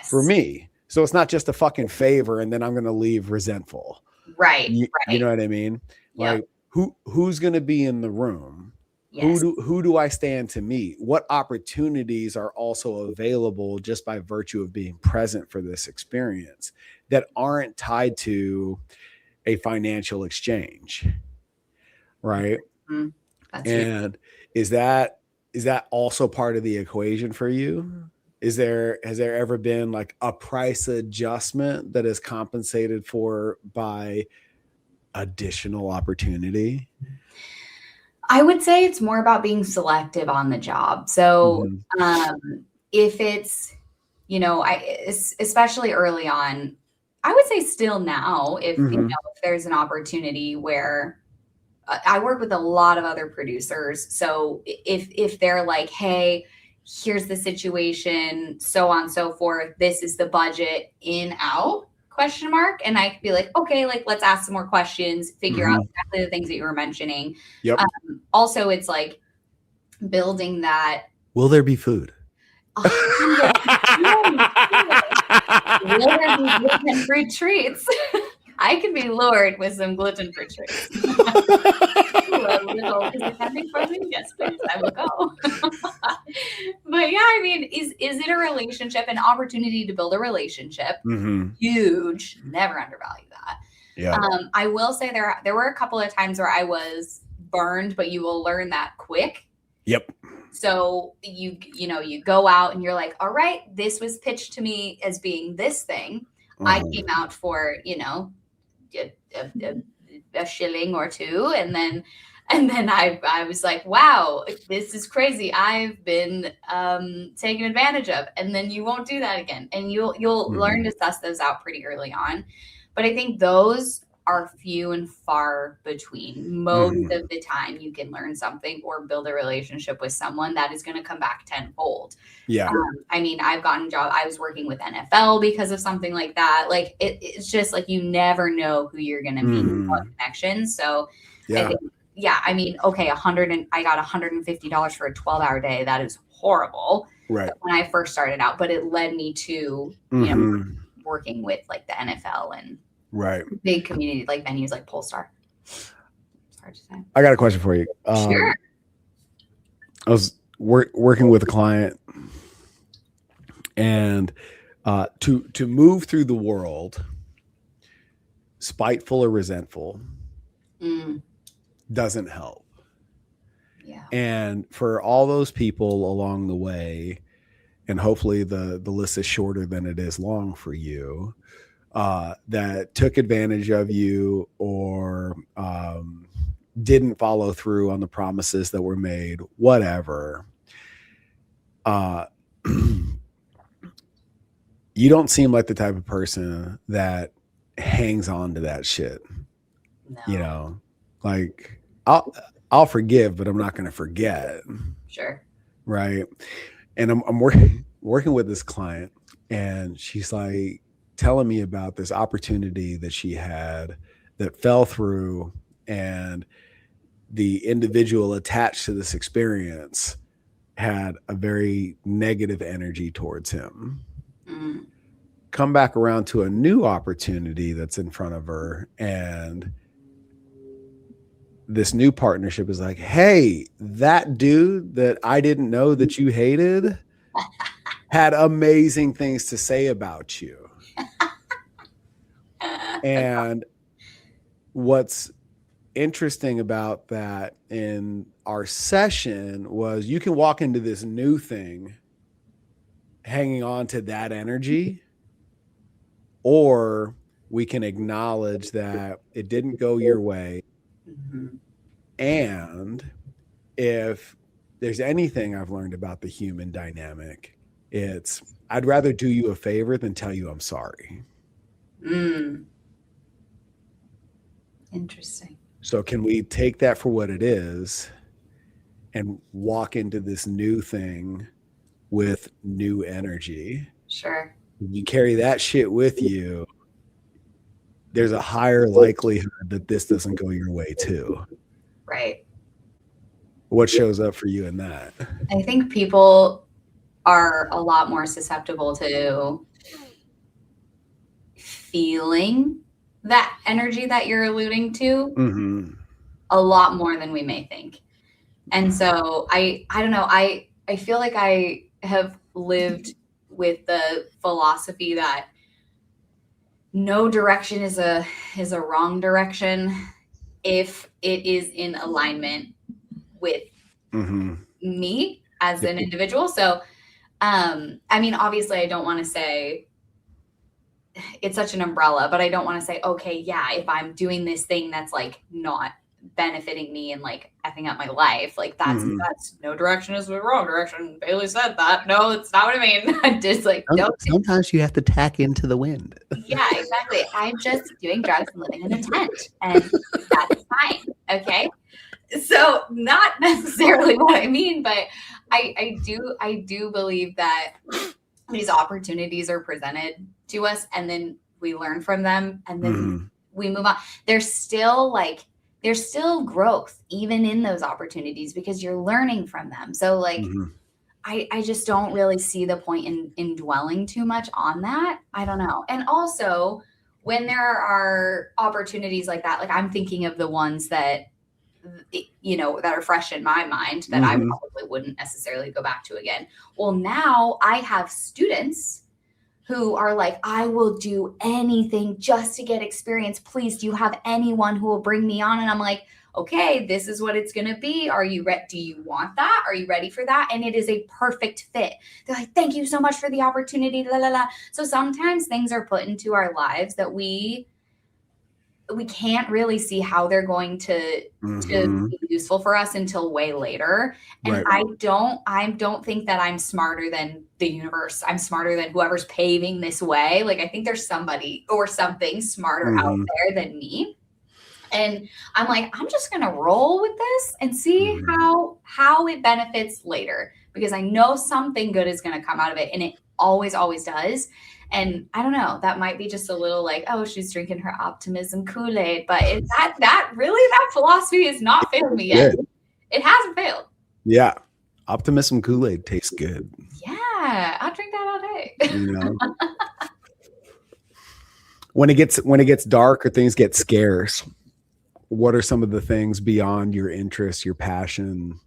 for me? So it's not just a fucking favor and then I'm going to leave resentful. Right. You know what I mean? Like who's going to be in the room? Yes. Who do I stand to meet? What opportunities are also available just by virtue of being present for this experience that aren't tied to a financial exchange? Right. Mm-hmm. That's and true. Is that also part of the equation for you? Has there ever been like a price adjustment that is compensated for by additional opportunity? I would say it's more about being selective on the job. So if it's, especially early on, I would say still now, if if there's an opportunity where I work with a lot of other producers. So if they're like, hey, here's the situation, so on and so forth, this is the budget, in, out, ? And I could be like, okay, like let's ask some more questions, figure out exactly the things that you were mentioning. Yep. Also, it's like building that. Will there be food? Will there be gluten-free treats? I can be lured with some gluten-free treats. Depending for me, yes, please, I will go. But yeah, I mean, is it a relationship, an opportunity to build a relationship? Huge. Never undervalue that. Yeah. I will say there were a couple of times where I was burned, but you will learn that quick. Yep. So you go out and you're like, all right, this was pitched to me as being this thing. I came out for, a shilling or two. And then I was like, wow, this is crazy. I've been taken advantage of. And then you won't do that again. And you'll learn to suss those out pretty early on. But I think those are few and far between. Most of the time you can learn something or build a relationship with someone that is going to come back tenfold. Yeah. I mean, I've gotten a job. I was working with NFL because of something like that. Like it's just like, you never know who you're going to meet with connections. So I think, I mean, okay, I got $150 for a 12-hour day. That is horrible. Right. When I first started out, but it led me to, working with like the NFL and big community like venues like Polestar. It's hard to say. I got a question for you. Sure. I was working with a client, and to move through the world, spiteful or resentful, doesn't help. Yeah. And for all those people along the way, and hopefully the list is shorter than it is long for you, that took advantage of you or didn't follow through on the promises that were made, whatever. You don't seem like the type of person that hangs on to that shit. No. You know, like I'll forgive, but I'm not going to forget. Sure. Right. And I'm working with this client, and she's like telling me about this opportunity that she had that fell through, and the individual attached to this experience had a very negative energy towards him. Mm. Come back around to a new opportunity that's in front of her, and this new partnership is like, hey, that dude that I didn't know that you hated had amazing things to say about you. And what's interesting about that in our session was you can walk into this new thing hanging on to that energy, or we can acknowledge that it didn't go your way. Mm-hmm. And if there's anything I've learned about the human dynamic, it's I'd rather do you a favor than tell you I'm sorry. Interesting. So can we take that for what it is and walk into this new thing with new energy? Sure. If you carry that shit with you, there's a higher likelihood that this doesn't go your way too. Right. What shows up for you in that? I think people are a lot more susceptible to feeling that energy that you're alluding to a lot more than we may think. And so I don't know, I feel like I have lived with the philosophy that no direction is a wrong direction if it is in alignment with me as an individual. So I mean, obviously I don't want to say it's such an umbrella, but I don't want to say, okay, yeah, if I'm doing this thing that's like not benefiting me and like effing up my life, like that's no direction is the wrong direction. Bailey said that. No, it's not what I mean. Just like sometimes you have to tack into the wind. Yeah, exactly. I'm just doing drugs and living in a tent, and that's fine. Okay. So not necessarily what I mean, but I do believe that these opportunities are presented to us, and then we learn from them, and then we move on. There's still growth even in those opportunities because you're learning from them. So like, I just don't really see the point in dwelling too much on that. I don't know. And also when there are opportunities like that, like I'm thinking of the ones that, you know, that are fresh in my mind that I probably wouldn't necessarily go back to again. Well, now I have students who are like, I will do anything just to get experience. Please, do you have anyone who will bring me on? And I'm like, okay, this is what it's going to be. Are you ready? Do you want that? Are you ready for that? And it is a perfect fit. They're like, thank you so much for the opportunity. La, la, la. So sometimes things are put into our lives that we can't really see how they're going to be useful for us until way later. And I don't think that I'm smarter than the universe. I'm smarter than whoever's paving this way. Like, I think there's somebody or something smarter out there than me. And I'm like, I'm just going to roll with this and see how it benefits later, because I know something good is going to come out of it. And it always, always does. And I don't know, that might be just a little like, oh, she's drinking her optimism Kool-Aid, but that philosophy has not failed me yet. Good. It hasn't failed. Yeah. Optimism Kool-Aid tastes good. Yeah. I'll drink that all day. You know? When it gets dark or things get scarce, what are some of the things beyond your interest, your passion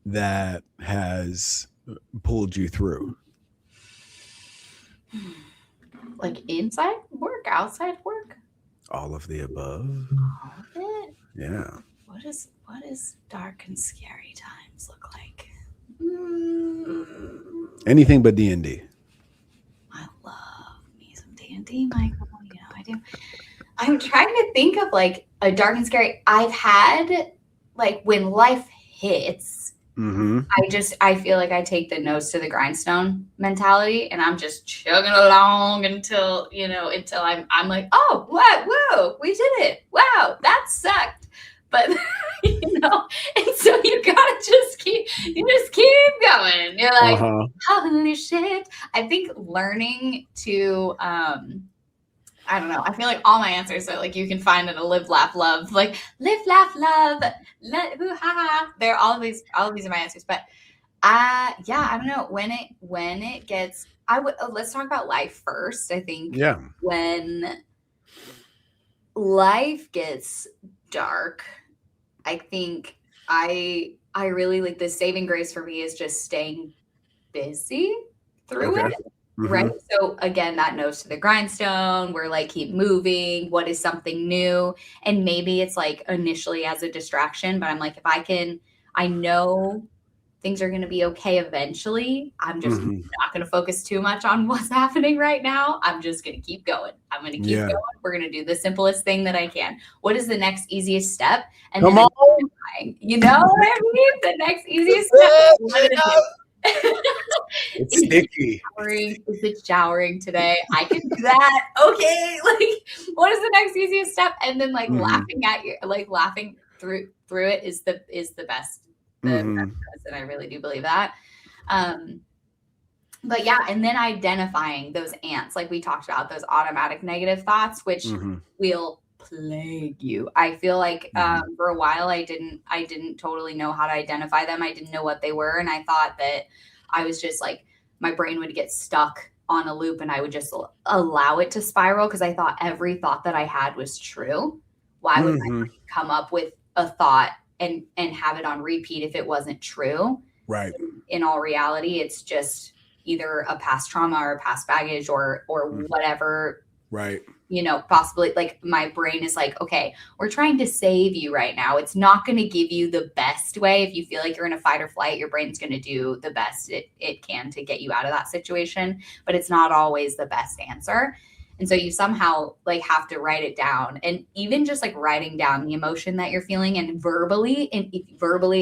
that has pulled you through? Like inside work, outside work? All of the above. All of it? Yeah. What does dark and scary times look like? Anything but D&D. I love me some D&D. theme, like, well, you know, I do. I'm trying to think of like a dark and scary. I've had like when life hits, I feel like I take the nose to the grindstone mentality, and I'm just chugging along until, you know, until I'm like, oh, what, whoa, we did it. Wow, that sucked. But you know, and so you just keep going. You're like, holy shit. I think learning to I don't know. I feel like all my answers are like you can find in a live, laugh, love. Like live, laugh, love, hoo, ha, ha. They're all of these are my answers. But yeah, I don't know. When it gets let's talk about life first. I think when life gets dark, I think I really like the saving grace for me is just staying busy through it. Right. So again, that nose to the grindstone, we're like, keep moving. What is something new? And maybe it's like initially as a distraction, but I'm like, I know things are going to be okay eventually. I'm just not going to focus too much on what's happening right now. I'm just going to keep going. I'm going to keep going. We're going to do the simplest thing that I can. What is the next easiest step? And then you know what I mean? The next easiest step. It's sticky. Is it showering today? I can do that. Okay. Like, what is the next easiest step? And then like laughing through it is the best. And I really do believe that. But yeah, and then identifying those ants, like we talked about, those automatic negative thoughts, which will plague you. I feel like for a while I didn't totally know how to identify them. I didn't know what they were, and I thought that I was just like, my brain would get stuck on a loop and I would just allow it to spiral because I thought every thought that I had was true. Why would I come up with a thought and have it on repeat if it wasn't true? Right. In all reality, it's just either a past trauma or past baggage or whatever. Right. You know, possibly like my brain is like, okay, we're trying to save you right now. It's not going to give you the best way. If you feel like you're in a fight or flight, your brain's going to do the best it can to get you out of that situation, but it's not always the best answer. And so you somehow like have to write it down, and even just like writing down the emotion that you're feeling and verbally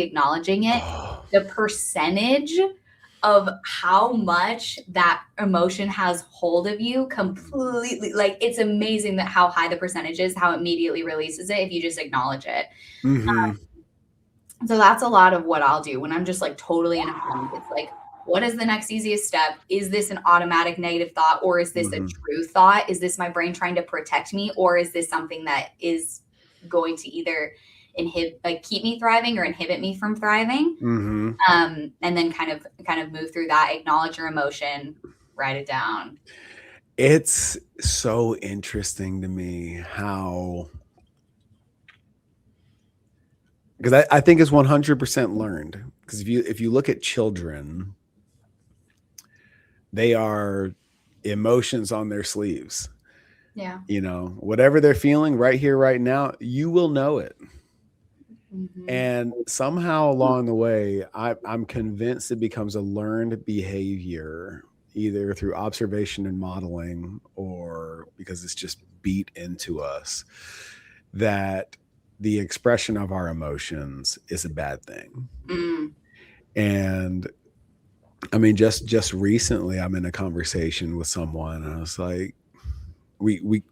acknowledging it, the percentage of how much that emotion has hold of you completely, like it's amazing that how high the percentage is, how immediately releases it if you just acknowledge it. So that's a lot of what I'll do when I'm just like totally in a funk. It's like, what is the next easiest step? Is this an automatic negative thought, or is this a true thought? Is this my brain trying to protect me, or is this something that is going to either keep me thriving or inhibit me from thriving? And then kind of move through that, acknowledge your emotion, write it down. It's so interesting to me how, because I think it's 100% learned. Because if you look at children, they are emotions on their sleeves. Yeah. You know, whatever they're feeling right here, right now, you will know it. And somehow along the way, I'm convinced it becomes a learned behavior, either through observation and modeling or because it's just beat into us, that the expression of our emotions is a bad thing. And I mean, just recently, I'm in a conversation with someone, and I was like, we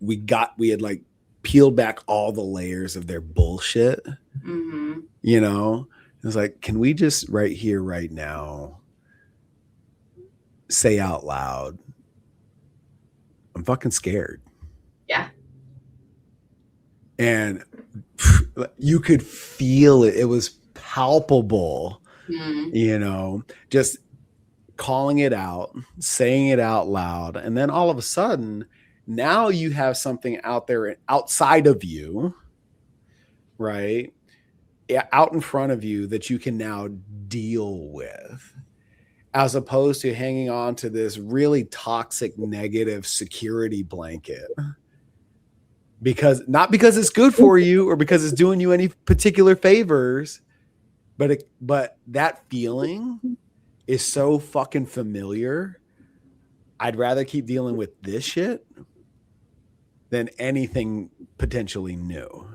had like peeled back all the layers of their bullshit. You know, it's like, can we just right here, right now, say out loud, I'm fucking scared. Yeah. And you could feel it. It was palpable, you know, just calling it out, saying it out loud. And then all of a sudden, now you have something out there outside of you, right? Out in front of you that you can now deal with, as opposed to hanging on to this really toxic, negative security blanket. Not because it's good for you or because it's doing you any particular favors, but that feeling is so fucking familiar. I'd rather keep dealing with this shit than anything potentially new.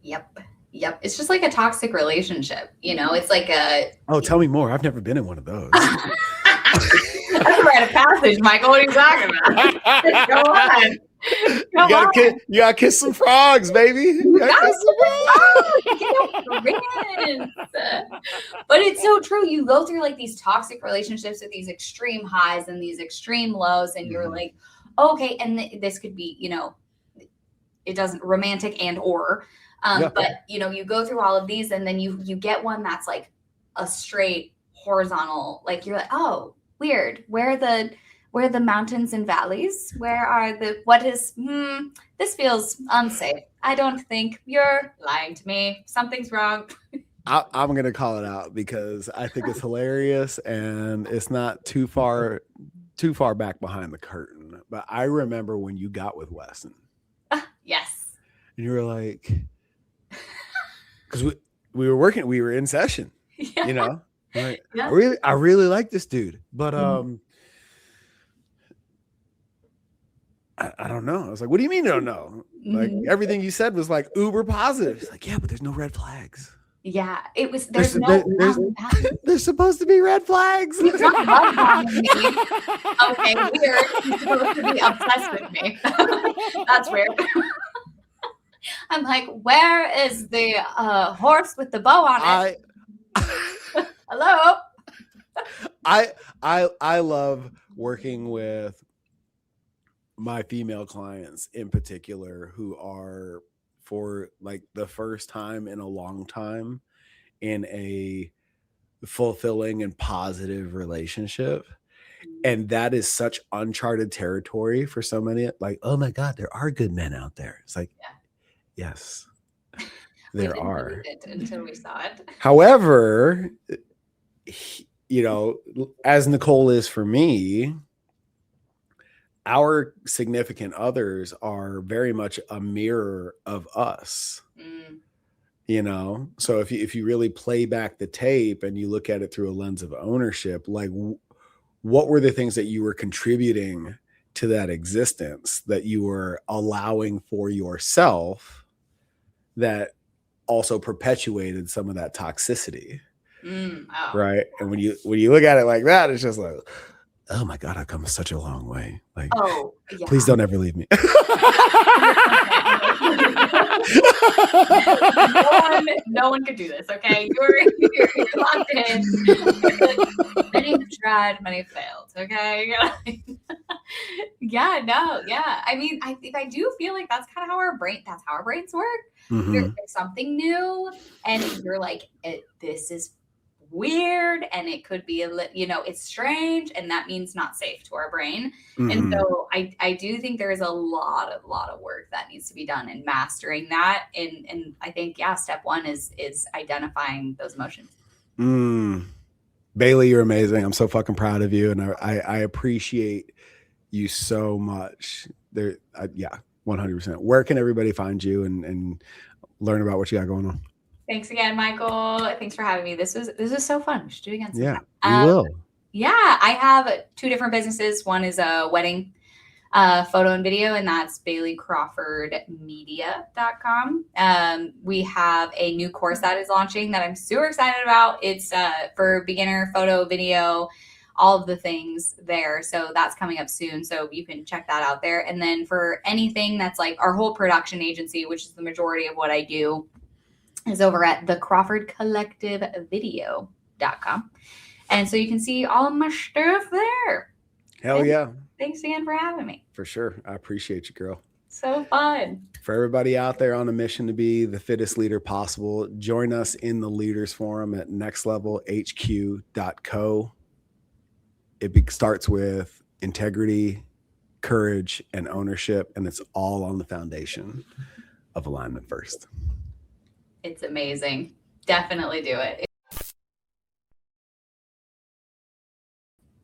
Yep. It's just like a toxic relationship. It's like Oh, tell me more. I've never been in one of those. That's a rite of passage, Michael. What are you talking about? Go on. You gotta kiss some frogs, baby. You gotta kiss some frogs. But it's so true. You go through like these toxic relationships with these extreme highs and these extreme lows, and you're like, okay, and this could be, it doesn't romantic and or, but you go through all of these, and then you get one that's like a straight horizontal, like you're like, oh, weird. Where are the mountains and valleys? This feels unsafe. I don't think you're lying to me. Something's wrong. I'm going to call it out because I think it's hilarious and it's not too far back behind the curtain. But I remember when you got with Weston. Yes. And you were like, because we were in session, Like, yeah. I really like this dude, but I don't know. I was like, what do you mean you don't know? Like everything you said was like uber positive. He's like, yeah, but there's no red flags. Yeah, it was. There's supposed to be red flags. He's not love bombing me. Okay, weird. He's supposed to be obsessed with me. That's weird. I'm like, where is the horse with the bow on it? Hello. I love working with my female clients in particular who are for like the first time in a long time in a fulfilling and positive relationship. And that is such uncharted territory for so many. Like, oh my God, there are good men out there. It's like, yes, there are. Until we saw it. However, as Nicole is for me, our significant others are very much a mirror of us. So if you really play back the tape and you look at it through a lens of ownership, like what were the things that you were contributing to that existence that you were allowing for yourself that also perpetuated some of that toxicity? Right. And when you look at it like that, it's just like, oh my God, I've come such a long way. Like, please don't ever leave me. No one could do this. Okay. You're locked in. Many have tried, many have failed. Okay. I mean, I do feel like that's kind of how our brains work. There's something new and you're like, this is weird and it could be it's strange and that means not safe to our brain. And so I do think there's a lot of work that needs to be done in mastering that, and I think step one is identifying those emotions. Bailey, you're amazing. I'm so fucking proud of you, and I appreciate you so much. 100%. Where can everybody find you and learn about what you got going on? Thanks again, Michael. Thanks for having me. This was so fun. We should do it again sometime. Yeah, we will. Yeah, I have 2 different businesses. One is a wedding photo and video, and that's BaileyCrawfordMedia.com. We have a new course that is launching that I'm super excited about. It's for beginner photo, video, all of the things there. So that's coming up soon. So you can check that out there. And then for anything that's like our whole production agency, which is the majority of what I do, is over at the Crawford Collective Video.com. And so you can see all of my stuff there. Hell yeah. Thanks again for having me. For sure. I appreciate you, girl. So fun. For everybody out there on a mission to be the fittest leader possible, join us in the Leaders Forum at nextlevelhq.co. It starts with integrity, courage, and ownership, and it's all on the foundation of alignment first. It's amazing. Definitely do it.